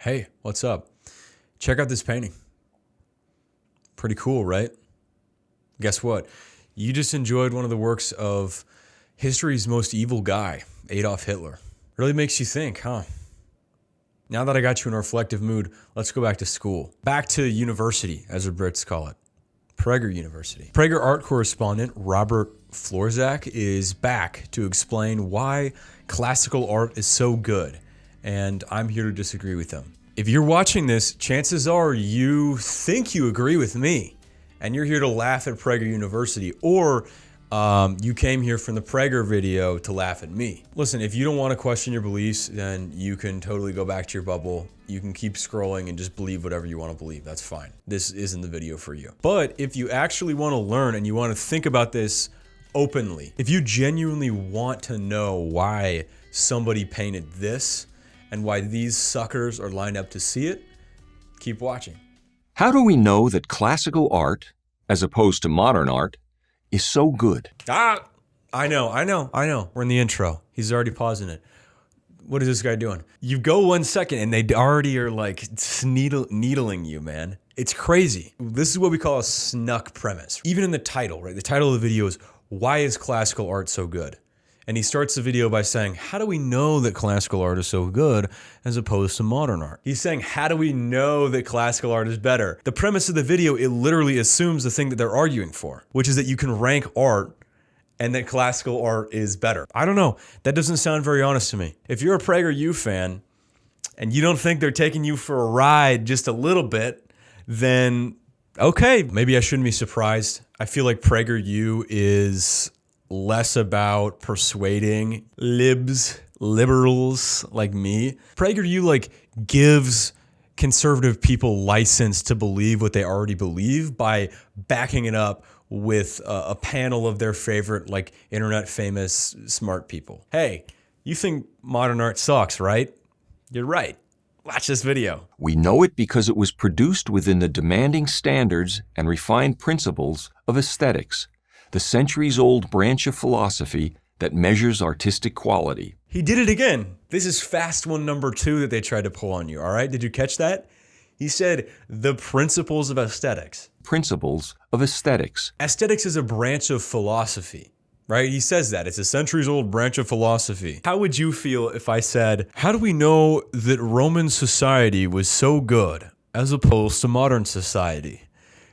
Hey, what's up? Check out this painting. Pretty cool, right? Guess what? You just enjoyed one of the works of history's most evil guy, Adolf Hitler. Really makes you think, huh? Now that I got you in a reflective mood, let's go back to school. Back to university, as the Brits call it. Prager University. Prager art correspondent Robert Florzak is back to explain why classical art is so good, and I'm here to disagree with him. If you're watching this, chances are you think you agree with me, and you're here to laugh at Prager University, or you came here from the Prager video to laugh at me. Listen, if you don't want to question your beliefs, then you can totally go back to your bubble. You can keep scrolling and just believe whatever you want to believe. That's fine. This isn't the video for you. But if you actually want to learn and you want to think about this openly, if you genuinely want to know why somebody painted this and why these suckers are lined up to see it, keep watching. How do we know that classical art, as opposed to modern art, is so good? I know. We're in the intro. He's already pausing it. What is this guy doing? You go 1 second and they already are like needling you, man. It's crazy. This is what we call a snuck premise. Even in the title, right? The title of the video is, why is classical art so good? And he starts the video by saying, how do we know that classical art is so good as opposed to modern art? He's saying, how do we know that classical art is better? The premise of the video, it literally assumes the thing that they're arguing for, which is that you can rank art and that classical art is better. I don't know. That doesn't sound very honest to me. If you're a Prager U fan and you don't think they're taking you for a ride just a little bit, then okay, maybe I shouldn't be surprised. I feel like Prager U is less about persuading liberals like me. PragerU like gives conservative people license to believe what they already believe by backing it up with a panel of their favorite like internet famous smart people. Hey, you think modern art sucks, right? You're right. Watch this video. We know it because it was produced within the demanding standards and refined principles of aesthetics, the centuries-old branch of philosophy that measures artistic quality. He did it again. This is fast one number 2 that they tried to pull on you, all right? Did you catch that? He said, the principles of aesthetics. Principles of aesthetics. Aesthetics is a branch of philosophy, right? He says that. It's a centuries-old branch of philosophy. How would you feel if I said, how do we know that Roman society was so good as opposed to modern society?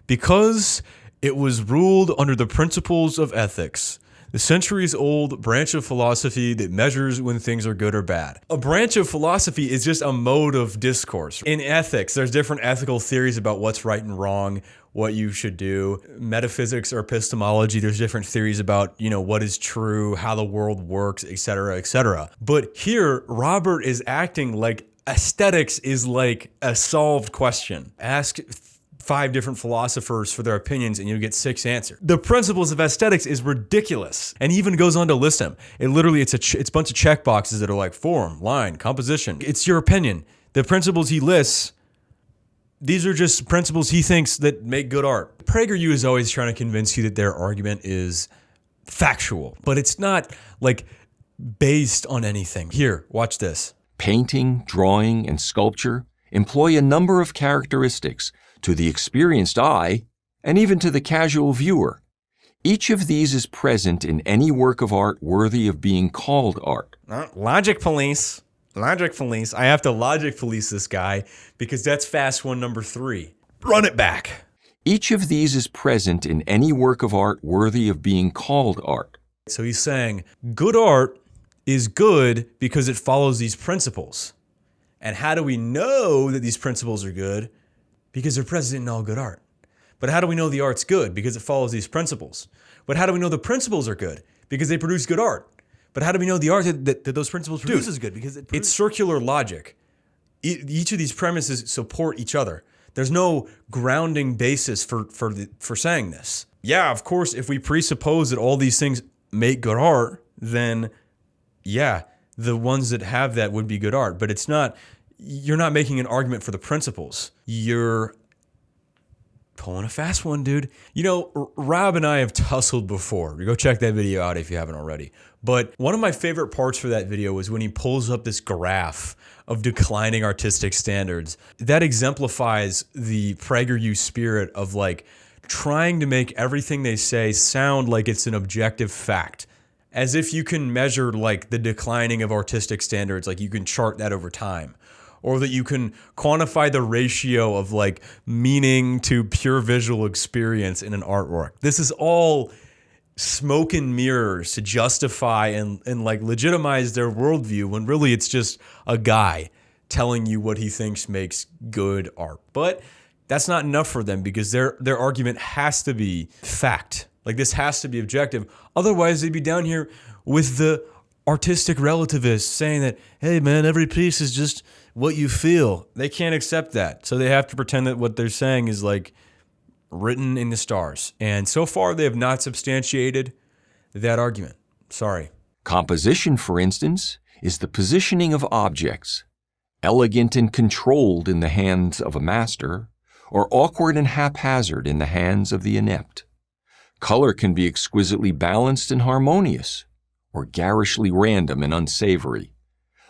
Because it was ruled under the principles of ethics, the centuries-old branch of philosophy that measures when things are good or bad. A branch of philosophy is just a mode of discourse. In ethics, there's different ethical theories about what's right and wrong, what you should do. Metaphysics or epistemology, there's different theories about, what is true, how the world works, etc., etc. But here, Robert is acting like aesthetics is like a solved question. Ask 5 different philosophers for their opinions and you get 6 answers. The principles of aesthetics is ridiculous. And he even goes on to list them. It's a bunch of check boxes that are like form, line, composition. It's your opinion. The principles he lists, these are just principles he thinks that make good art. PragerU is always trying to convince you that their argument is factual, but it's not like based on anything. Here, watch this. Painting, drawing, and sculpture employ a number of characteristics to the experienced eye, and even to the casual viewer. Each of these is present in any work of art worthy of being called art. Logic police. I have to logic police this guy because that's fast one number 3. Run it back. Each of these is present in any work of art worthy of being called art. So he's saying good art is good because it follows these principles. And how do we know that these principles are good? Because they're present in all good art. But how do we know the art's good? Because it follows these principles. But how do we know the principles are good? Because they produce good art. But how do we know the art that those principles produce is good? Because it's circular logic. Each of these premises support each other. There's no grounding basis for saying this. Yeah, of course, if we presuppose that all these things make good art, then yeah, the ones that have that would be good art. But it's not. You're not making an argument for the principles. You're pulling a fast one, dude. Rob and I have tussled before. Go check that video out if you haven't already. But one of my favorite parts for that video was when he pulls up this graph of declining artistic standards. That exemplifies the PragerU spirit of like trying to make everything they say sound like it's an objective fact. As if you can measure like the declining of artistic standards, like you can chart that over time. Or that you can quantify the ratio of like meaning to pure visual experience in an artwork. This is all smoke and mirrors to justify and like legitimize their worldview when really it's just a guy telling you what he thinks makes good art. But that's not enough for them because their argument has to be fact. Like this has to be objective. Otherwise they'd be down here with the artistic relativists saying that, hey man, every piece is just what you feel. They can't accept that. So they have to pretend that what they're saying is like written in the stars. And so far they have not substantiated that argument. Sorry. Composition, for instance, is the positioning of objects, elegant and controlled in the hands of a master, or awkward and haphazard in the hands of the inept. Color can be exquisitely balanced and harmonious, or garishly random and unsavory.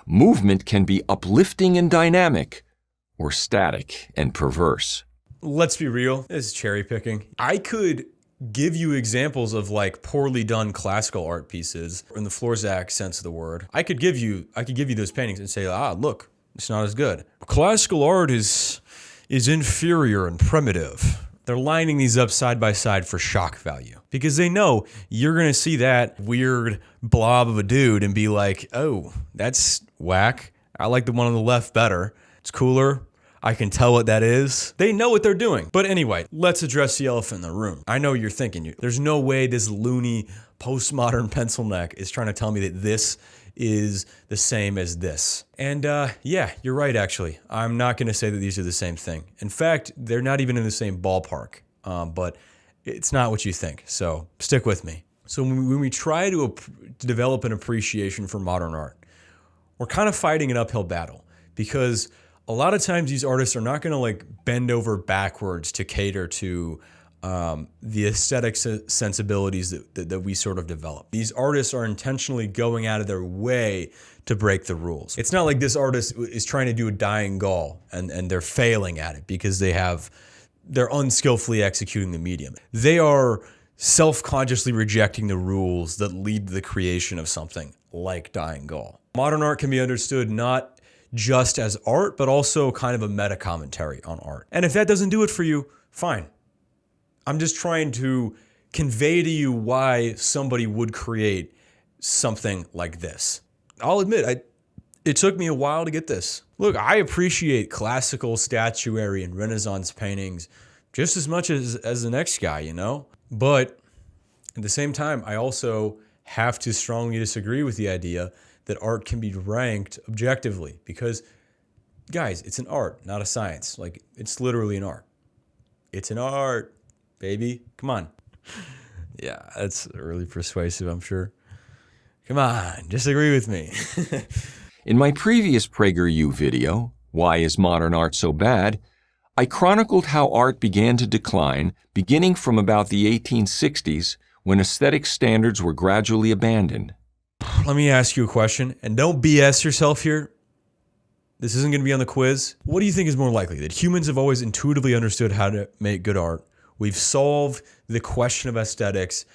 Movement can be uplifting and dynamic, or static and perverse. Let's be real, this is cherry picking. I could give you examples of like poorly done classical art pieces in the Florzak sense of the word. I could give you those paintings and say, look, it's not as good. Classical art is inferior and primitive. They're lining these up side by side for shock value because they know you're going to see that weird blob of a dude and be like, oh, that's whack. I like the one on the left better. It's cooler. I can tell what that is. They know what they're doing. But anyway, let's address the elephant in the room. I know you're thinking, there's no way this loony postmodern pencil neck is trying to tell me that this is the same as this. And yeah, you're right, actually. I'm not going to say that these are the same thing. In fact, they're not even in the same ballpark, but it's not what you think. So stick with me. So when we try to develop an appreciation for modern art, we're kind of fighting an uphill battle because a lot of times these artists are not going to like bend over backwards to cater to the aesthetic sensibilities that we sort of develop. These artists are intentionally going out of their way to break the rules. It's not like this artist is trying to do a dying Gaul and they're failing at it because they're unskillfully executing the medium. They are self-consciously rejecting the rules that lead to the creation of something like dying Gaul. Modern art can be understood not just as art, but also kind of a meta-commentary on art. And if that doesn't do it for you, fine. I'm just trying to convey to you why somebody would create something like this. I'll admit, it took me a while to get this. Look, I appreciate classical statuary and Renaissance paintings just as much as the next guy, you know? But at the same time, I also have to strongly disagree with the idea that art can be ranked objectively because, guys, it's an art, not a science. Like, it's literally an art. It's an art, baby. Come on. Yeah, that's really persuasive, I'm sure. Come on, disagree with me. In my previous PragerU video, Why is Modern Art So Bad?, I chronicled how art began to decline beginning from about the 1860s when aesthetic standards were gradually abandoned. Let me ask you a question, and don't BS yourself here. This isn't going to be on the quiz. What do you think is more likely? That humans have always intuitively understood how to make good art. We've solved the question of aesthetics,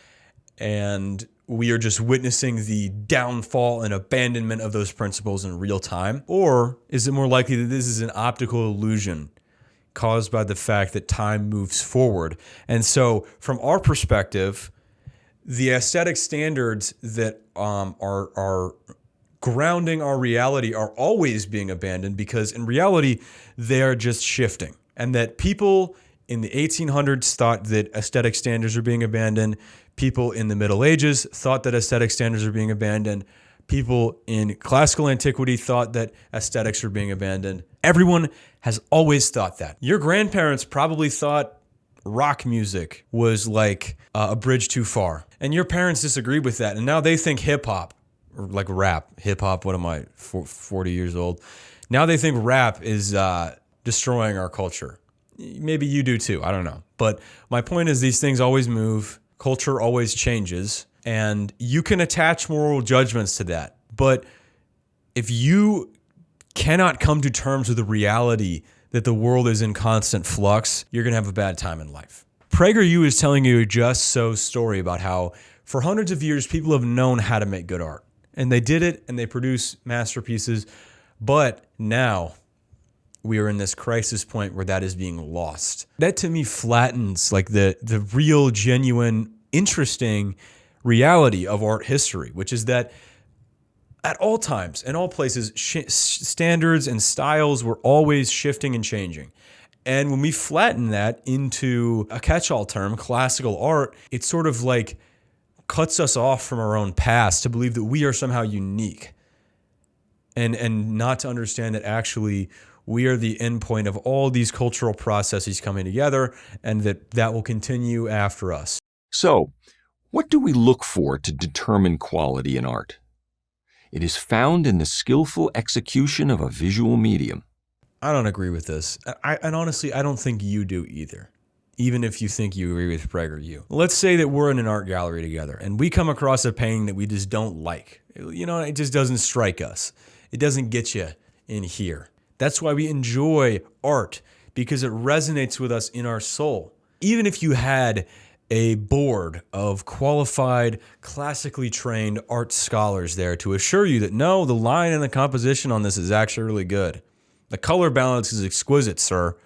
and we are just witnessing the downfall and abandonment of those principles in real time? Or is it more likely that this is an optical illusion caused by the fact that time moves forward? And so from our perspective, the aesthetic standards that are grounding our reality are always being abandoned because in reality, they are just shifting. And that people in the 1800s thought that aesthetic standards are being abandoned. People in the Middle Ages thought that aesthetic standards are being abandoned. People in classical antiquity thought that aesthetics are being abandoned. Everyone has always thought that. Your grandparents probably thought rock music was like a bridge too far. And your parents disagreed with that. And now they think hip hop, or like rap, hip hop, what am I, 40 years old? Now they think rap is destroying our culture. Maybe you do too, I don't know. But my point is these things always move, culture always changes, And you can attach moral judgments to that. But if you cannot come to terms with the reality that the world is in constant flux, you're going to have a bad time in life. PragerU is telling you a just so story about how for hundreds of years, people have known how to make good art. And they did it, and they produce masterpieces. But now we are in this crisis point where that is being lost. That to me flattens like the real, genuine, interesting reality of art history, which is that at all times, in all places, standards and styles were always shifting and changing. And when we flatten that into a catch-all term, classical art, it sort of like cuts us off from our own past to believe that we are somehow unique. And not to understand that actually we are the endpoint of all these cultural processes coming together, and that will continue after us. So, what do we look for to determine quality in art? It is found in the skillful execution of a visual medium. I don't agree with this. And honestly, I don't think you do either, even if you think you agree with PragerU. Let's say that we're in an art gallery together and we come across a painting that we just don't like. You know, it just doesn't strike us. It doesn't get you in here. That's why we enjoy art, because it resonates with us in our soul. Even if you had a board of qualified, classically trained art scholars there to assure you that no, the line and the composition on this is actually really good. The color balance is exquisite, sir.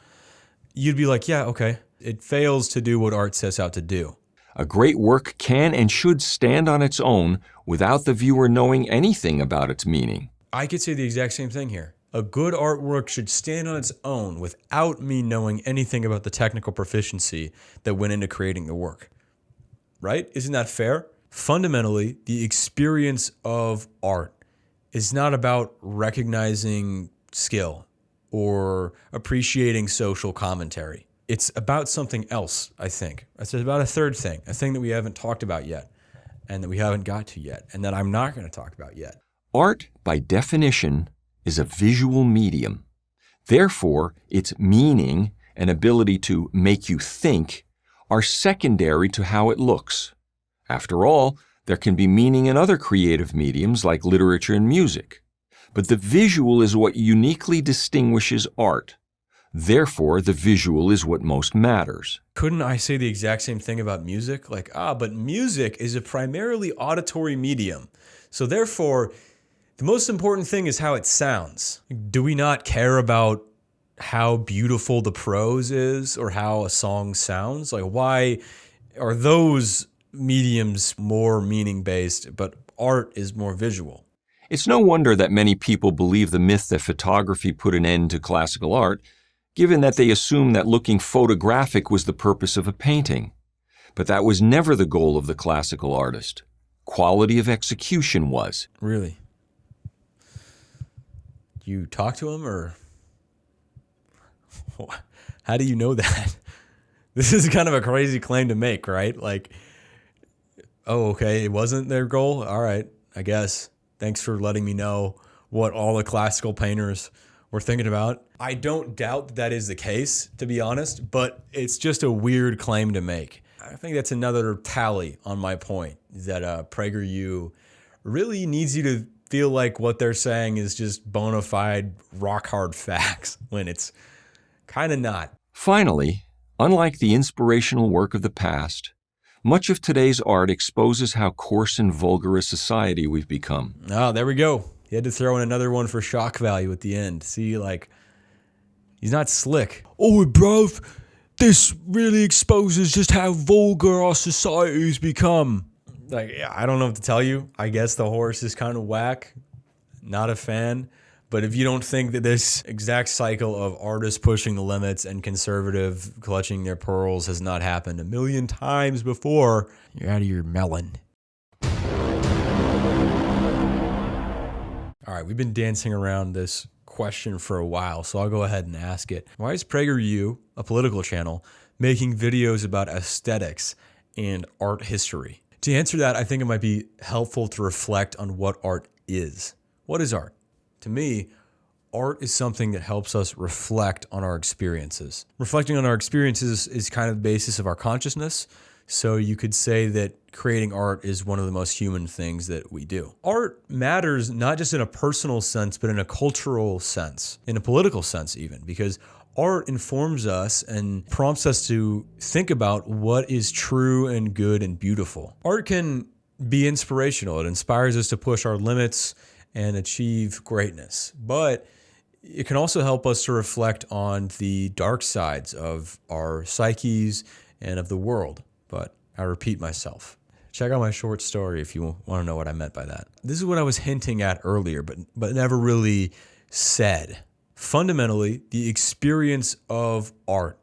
You'd be like, yeah, okay. It fails to do what art sets out to do. A great work can and should stand on its own without the viewer knowing anything about its meaning. I could say the exact same thing here. A good artwork should stand on its own without me knowing anything about the technical proficiency that went into creating the work. Right? Isn't that fair? Fundamentally, the experience of art is not about recognizing skill or appreciating social commentary. It's about something else, I think. It's about a third thing, a thing that we haven't talked about yet and that we haven't got to yet and that I'm not going to talk about yet. Art, by definition, is a visual medium. Therefore, its meaning and ability to make you think are secondary to how it looks. After all, there can be meaning in other creative mediums like literature and music. But the visual is what uniquely distinguishes art. Therefore, the visual is what most matters. Couldn't I say the exact same thing about music? Like, but music is a primarily auditory medium. So therefore, the most important thing is how it sounds. Do we not care about how beautiful the prose is or how a song sounds? Like, why are those mediums more meaning-based, but art is more visual? It's no wonder that many people believe the myth that photography put an end to classical art, given that they assume that looking photographic was the purpose of a painting. But that was never the goal of the classical artist. Quality of execution was. Really? You talk to him, or how do you know that? This is kind of a crazy claim to make, right? Like, oh, okay, it wasn't their goal? All right, I guess. Thanks for letting me know what all the classical painters were thinking about. I don't doubt that is the case, to be honest, but it's just a weird claim to make. I think that's another tally on my point, that PragerU really needs you to feel like what they're saying is just bona fide, rock-hard facts, when it's kind of not. Finally, unlike the inspirational work of the past, much of today's art exposes how coarse and vulgar a society we've become. Oh, there we go. He had to throw in another one for shock value at the end. See, like, he's not slick. Oh, bruv, this really exposes just how vulgar our society's become. Like, yeah, I don't know what to tell you. I guess the horse is kind of whack. Not a fan. But if you don't think that this exact cycle of artists pushing the limits and conservative clutching their pearls has not happened a million times before, you're out of your melon. All right, we've been dancing around this question for a while, so I'll go ahead and ask it. Why is PragerU, a political channel, making videos about aesthetics and art history? To answer that, I think it might be helpful to reflect on what art is. What is art? To me, art is something that helps us reflect on our experiences. Reflecting on our experiences is kind of the basis of our consciousness. So you could say that creating art is one of the most human things that we do. Art matters not just in a personal sense, but in a cultural sense, in a political sense even, because art informs us and prompts us to think about what is true and good and beautiful. Art can be inspirational. It inspires us to push our limits and achieve greatness. But it can also help us to reflect on the dark sides of our psyches and of the world. But I repeat myself. Check out my short story if you want to know what I meant by that. This is what I was hinting at earlier, but never really said. Fundamentally, the experience of art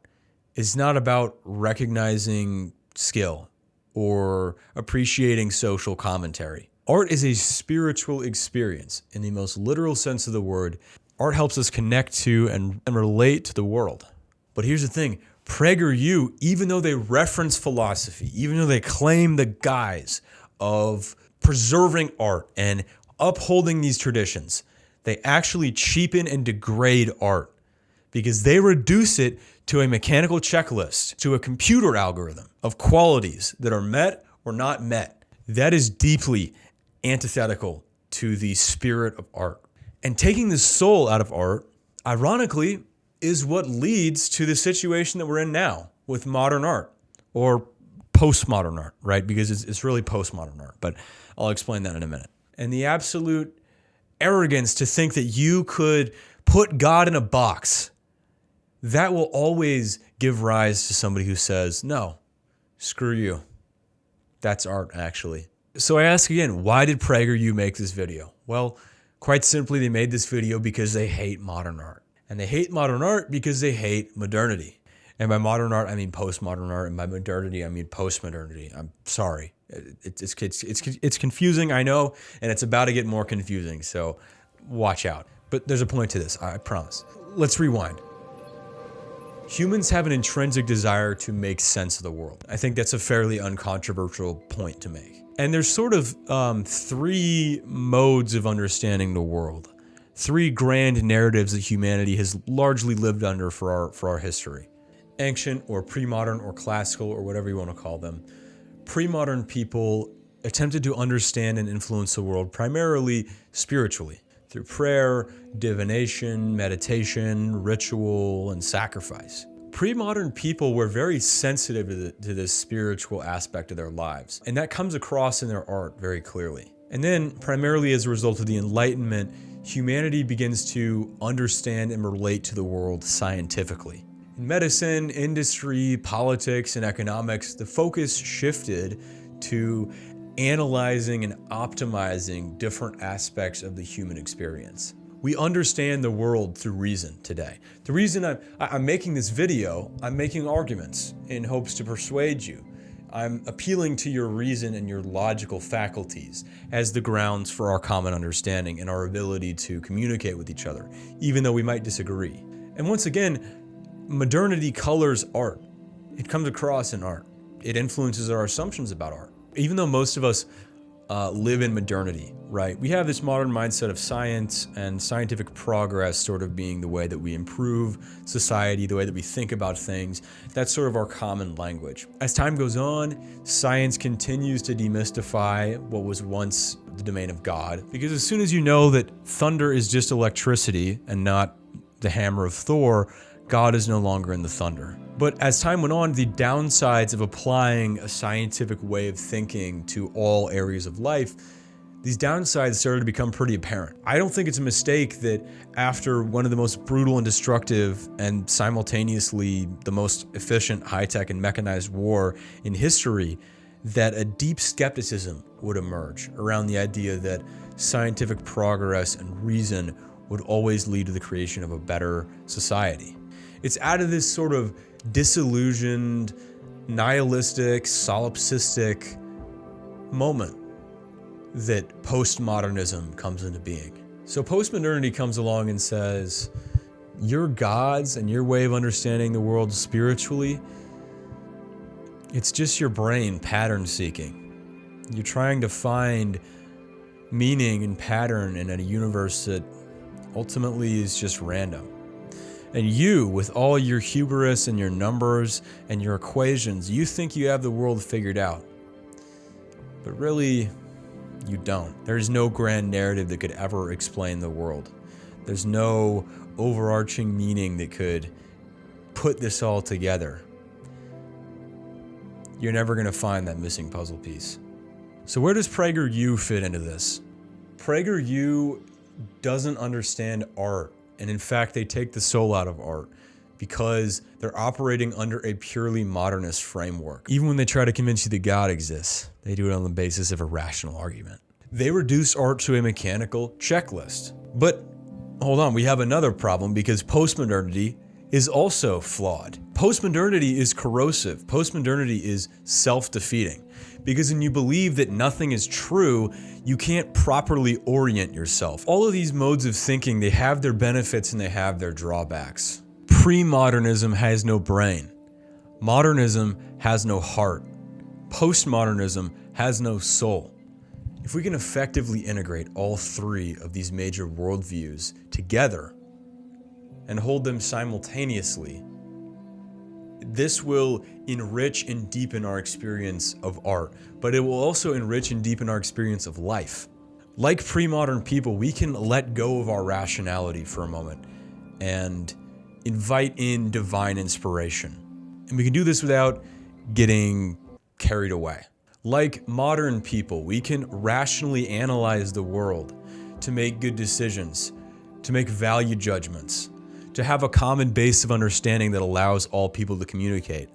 is not about recognizing skill or appreciating social commentary. Art is a spiritual experience in the most literal sense of the word. Art helps us connect to and relate to the world. But here's the thing. PragerU, even though they reference philosophy, even though they claim the guise of preserving art and upholding these traditions, they actually cheapen and degrade art because they reduce it to a mechanical checklist, to a computer algorithm of qualities that are met or not met. That is deeply antithetical to the spirit of art. And taking the soul out of art, ironically, is what leads to the situation that we're in now with modern art or postmodern art, right? Because it's really postmodern art, but I'll explain that in a minute. And the absolute arrogance to think that you could put God in a box, that will always give rise to somebody who says, no, screw you. That's art, actually. So I ask again, why did PragerU make this video? Well, quite simply, they made this video because they hate modern art. And they hate modern art because they hate modernity. And by modern art, I mean postmodern art. And by modernity, I mean postmodernity. I'm sorry. It's confusing, I know, and it's about to get more confusing. So watch out. But there's a point to this, I promise. Let's rewind. Humans have an intrinsic desire to make sense of the world. I think that's a fairly uncontroversial point to make. And there's sort of three modes of understanding the world. Three grand narratives that humanity has largely lived under for our history. Ancient or pre-modern or classical or whatever you want to call them. Pre-modern people attempted to understand and influence the world primarily spiritually through prayer, divination, meditation, ritual, and sacrifice. Pre-modern people were very sensitive to this spiritual aspect of their lives, and that comes across in their art very clearly. And then, primarily as a result of the Enlightenment, humanity begins to understand and relate to the world scientifically. In medicine, industry, politics, and economics, the focus shifted to analyzing and optimizing different aspects of the human experience. We understand the world through reason today. The reason I'm making this video, I'm making arguments in hopes to persuade you. I'm appealing to your reason and your logical faculties as the grounds for our common understanding and our ability to communicate with each other, even though we might disagree. And once again, modernity colors art. It comes across in art. It influences our assumptions about art. Even though most of us live in modernity, right? We have this modern mindset of science and scientific progress sort of being the way that we improve society, the way that we think about things. That's sort of our common language. As time goes on, science continues to demystify what was once the domain of God, because as soon as you know that thunder is just electricity and not the hammer of Thor, God is no longer in the thunder. But as time went on, the downsides of applying a scientific way of thinking to all areas of life, these downsides started to become pretty apparent. I don't think it's a mistake that after one of the most brutal and destructive and simultaneously the most efficient, high-tech, and mechanized war in history, that a deep skepticism would emerge around the idea that scientific progress and reason would always lead to the creation of a better society. It's out of this sort of disillusioned, nihilistic, solipsistic moment that postmodernism comes into being. So postmodernity comes along and says, your gods and your way of understanding the world spiritually, it's just your brain pattern seeking. You're trying to find meaning and pattern in a universe that ultimately is just random. And you, with all your hubris and your numbers and your equations, you think you have the world figured out. But really, you don't. There's no grand narrative that could ever explain the world. There's no overarching meaning that could put this all together. You're never going to find that missing puzzle piece. So where does PragerU fit into this? PragerU doesn't understand art. And in fact, they take the soul out of art because they're operating under a purely modernist framework. Even when they try to convince you that God exists, they do it on the basis of a rational argument. They reduce art to a mechanical checklist. But hold on, we have another problem because postmodernity is also flawed. Postmodernity is corrosive. Postmodernity is self-defeating. Because when you believe that nothing is true, you can't properly orient yourself. All of these modes of thinking, they have their benefits and they have their drawbacks. Pre-modernism has no brain. Modernism has no heart. Postmodernism has no soul. If we can effectively integrate all three of these major worldviews together and hold them simultaneously, this will enrich and deepen our experience of art, but it will also enrich and deepen our experience of life. Like pre-modern people, we can let go of our rationality for a moment and invite in divine inspiration. And we can do this without getting carried away. Like modern people, we can rationally analyze the world to make good decisions, to make value judgments, to have a common base of understanding that allows all people to communicate.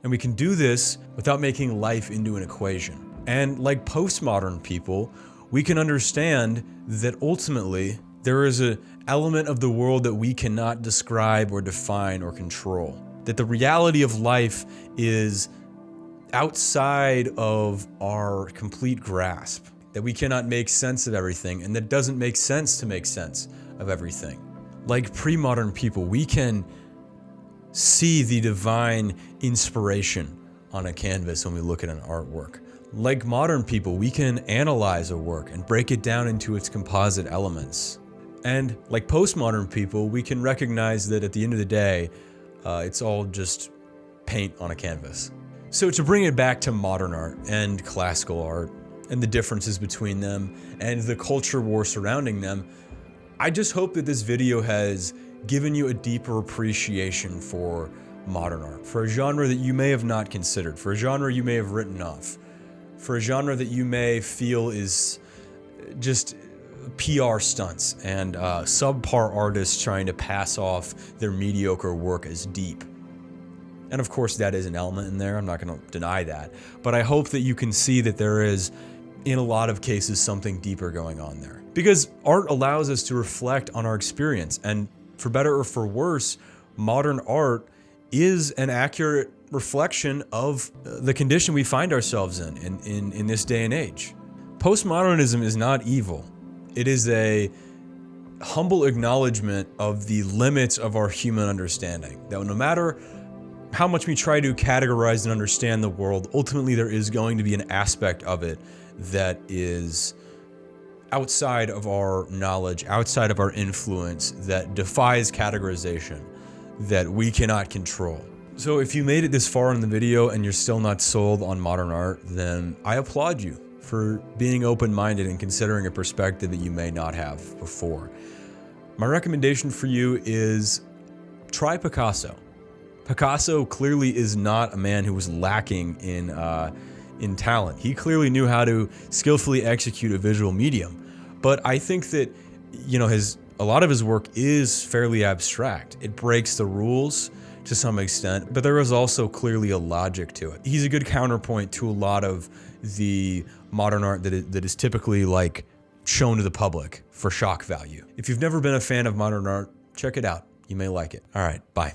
And we can do this without making life into an equation. And like postmodern people, we can understand that ultimately there is an element of the world that we cannot describe or define or control. That the reality of life is outside of our complete grasp. That we cannot make sense of everything, and that it doesn't make sense to make sense of everything. Like pre-modern people, we can see the divine inspiration on a canvas when we look at an artwork. Like modern people, we can analyze a work and break it down into its composite elements. And like postmodern people, we can recognize that at the end of the day, it's all just paint on a canvas. So to bring it back to modern art and classical art and the differences between them and the culture war surrounding them, I just hope that this video has given you a deeper appreciation for modern art, for a genre that you may have not considered, for a genre you may have written off, for a genre that you may feel is just PR stunts and subpar artists trying to pass off their mediocre work as deep. And of course that is an element in there, I'm not going to deny that, but I hope that you can see that there is, in a lot of cases, something deeper going on there. Because art allows us to reflect on our experience, and for better or for worse, modern art is an accurate reflection of the condition we find ourselves in this day and age. Postmodernism is not evil. It is a humble acknowledgement of the limits of our human understanding. That no matter how much we try to categorize and understand the world, ultimately there is going to be an aspect of it that is outside of our knowledge, outside of our influence, that defies categorization, that we cannot control. So if you made it this far in the video and you're still not sold on modern art, then I applaud you for being open-minded and considering a perspective that you may not have before. My recommendation for you is try Picasso. Picasso clearly is not a man who was lacking in talent. He clearly knew how to skillfully execute a visual medium. But I think that, you know, a lot of his work is fairly abstract. It breaks the rules to some extent, but there is also clearly a logic to it. He's a good counterpoint to a lot of the modern art that is typically like shown to the public for shock value. If you've never been a fan of modern art, check it out. You may like it. All right, bye.